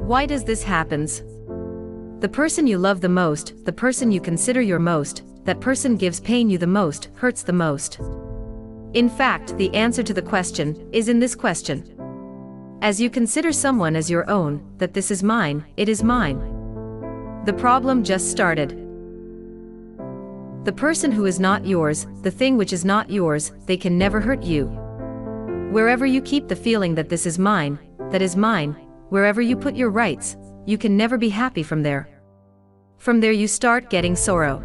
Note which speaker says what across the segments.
Speaker 1: Why does this happens? The person you love the most, the person you consider your most, that person gives pain you the most, hurts the most. In fact, the answer to the question is in this question. As you consider someone as your own, that this is mine, it is mine. The problem just started. The person who is not yours, the thing which is not yours, they can never hurt you. Wherever you keep the feeling that this is mine, that is mine, wherever you put your rights, you can never be happy from there. From there you start getting sorrow.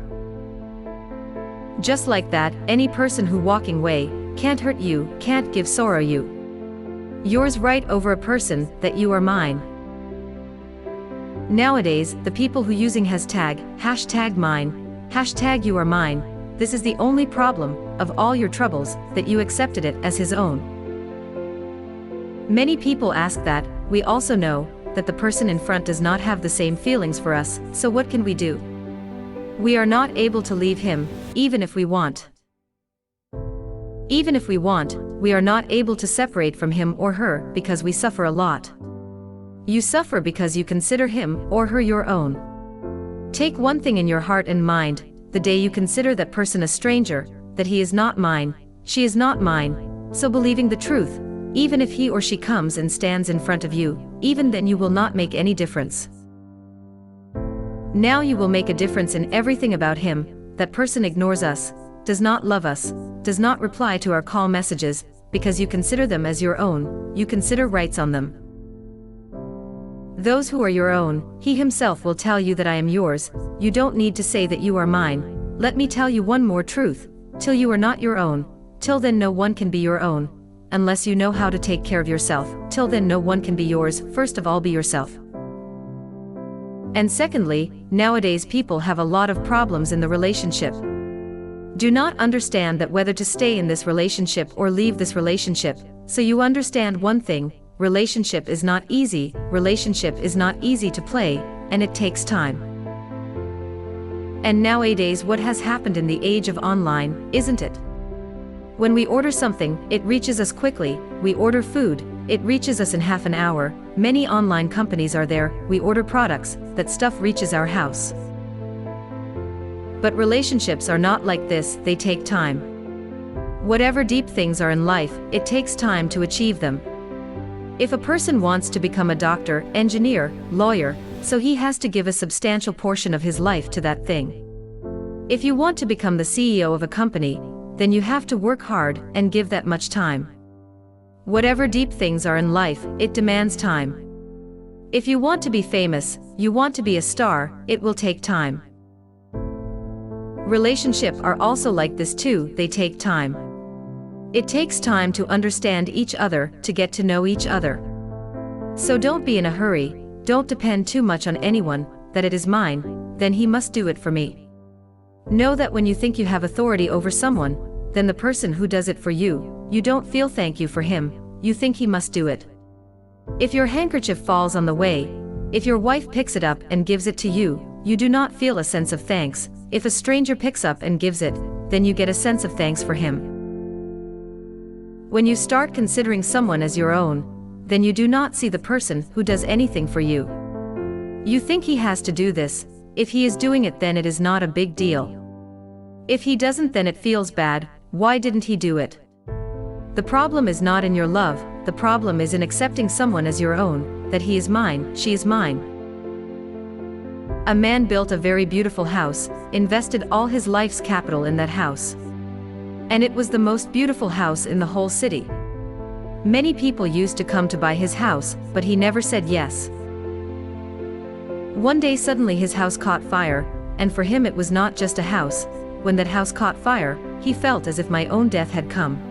Speaker 1: Just like that, any person who walking away can't hurt you, can't give sorrow you. Yours right over a person that you are mine. Nowadays, the people who using hashtag mine, hashtag you are mine, this is the only problem of all your troubles, that you accepted it as his own. Many people ask that, we also know that the person in front does not have the same feelings for us, so what can we do? We are not able to leave him, even if we want. Even if we want, we are not able to separate from him or her because we suffer a lot. You suffer because you consider him or her your own. Take one thing in your heart and mind, the day you consider that person a stranger, that he is not mine, she is not mine, so believing the truth, even if he or she comes and stands in front of you, even then you will not make any difference. Now you will make a difference in everything about him. That person ignores us, does not love us, does not reply to our call messages, because you consider them as your own, you consider rights on them. Those who are your own, he himself will tell you that I am yours, you don't need to say that you are mine. Let me tell you one more truth, till you are not your own, till then no one can be your own, unless you know how to take care of yourself, till then no one can be yours, first of all be yourself. And secondly, nowadays people have a lot of problems in the relationship. Do not understand that whether to stay in this relationship or leave this relationship, so you understand one thing, relationship is not easy, relationship is not easy to play, and it takes time. And nowadays what has happened in the age of online, isn't it? When we order something, it reaches us quickly, we order food, it reaches us in half an hour, many online companies are there, we order products, that stuff reaches our house. But relationships are not like this, they take time. Whatever deep things are in life, it takes time to achieve them. If a person wants to become a doctor, engineer, lawyer, so he has to give a substantial portion of his life to that thing. If you want to become the CEO of a company, then you have to work hard and give that much time. Whatever deep things are in life, it demands time. If you want to be famous, you want to be a star, it will take time. Relationships are also like this too, they take time. It takes time to understand each other, to get to know each other. So don't be in a hurry, don't depend too much on anyone, that it is mine, then he must do it for me. Know that when you think you have authority over someone, then the person who does it for you, you don't feel thank you for him, you think he must do it. If your handkerchief falls on the way, if your wife picks it up and gives it to you, you do not feel a sense of thanks. If a stranger picks up and gives it, then you get a sense of thanks for him. When you start considering someone as your own, then you do not see the person who does anything for you. You think he has to do this, if he is doing it then it is not a big deal. If he doesn't then it feels bad, why didn't he do it? The problem is not in your love, the problem is in accepting someone as your own, that he is mine, she is mine. A man built a very beautiful house, invested all his life's capital in that house. And it was the most beautiful house in the whole city. Many people used to come to buy his house, but he never said yes. One day suddenly his house caught fire, and for him it was not just a house. When that house caught fire, he felt as if my own death had come.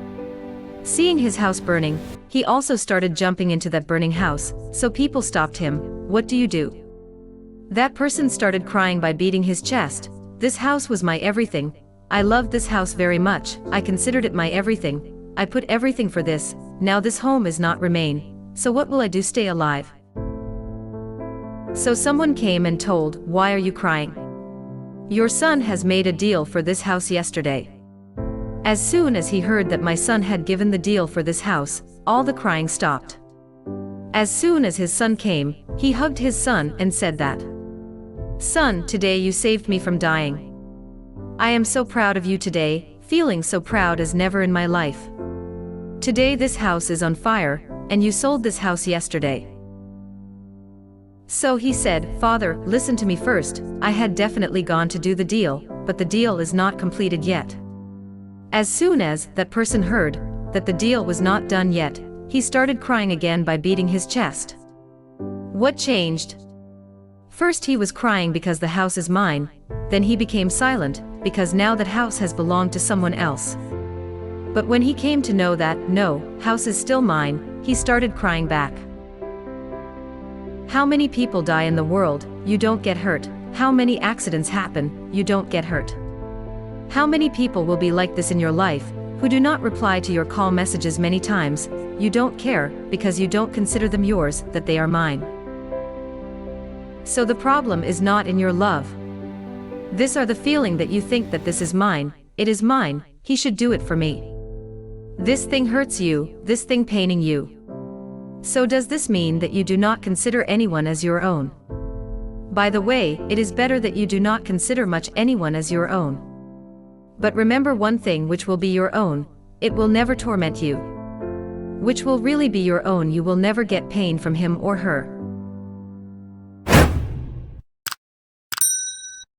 Speaker 1: Seeing his house burning, he also started jumping into that burning house, so people stopped him. What do you do? That person started crying by beating his chest. This house was my everything. I loved this house very much, I considered it my everything. I put everything for this, now this home is not remain. So what will I do, stay alive? So someone came and told, why are you crying? Your son has made a deal for this house yesterday. As soon as he heard that my son had given the deal for this house, all the crying stopped. As soon as his son came, he hugged his son and said that, "Son, today you saved me from dying. I am so proud of you today, feeling so proud as never in my life. Today this house is on fire, and you sold this house yesterday." So he said, "Father, listen to me first, I had definitely gone to do the deal, but the deal is not completed yet." As soon as that person heard that the deal was not done yet, he started crying again by beating his chest. What changed? First he was crying because the house is mine, then he became silent, because now that house has belonged to someone else. But when he came to know that, no, house is still mine, he started crying back. How many people die in the world, you don't get hurt? How many accidents happen, you don't get hurt? How many people will be like this in your life, who do not reply to your call messages many times, you don't care, because you don't consider them yours, that they are mine. So the problem is not in your love. This are the feeling that you think that this is mine, it is mine, he should do it for me. This thing hurts you, this thing paining you. So does this mean that you do not consider anyone as your own? By the way, it is better that you do not consider much anyone as your own. But remember one thing which will be your own, it will never torment you. Which will really be your own, you will never get pain from him or her.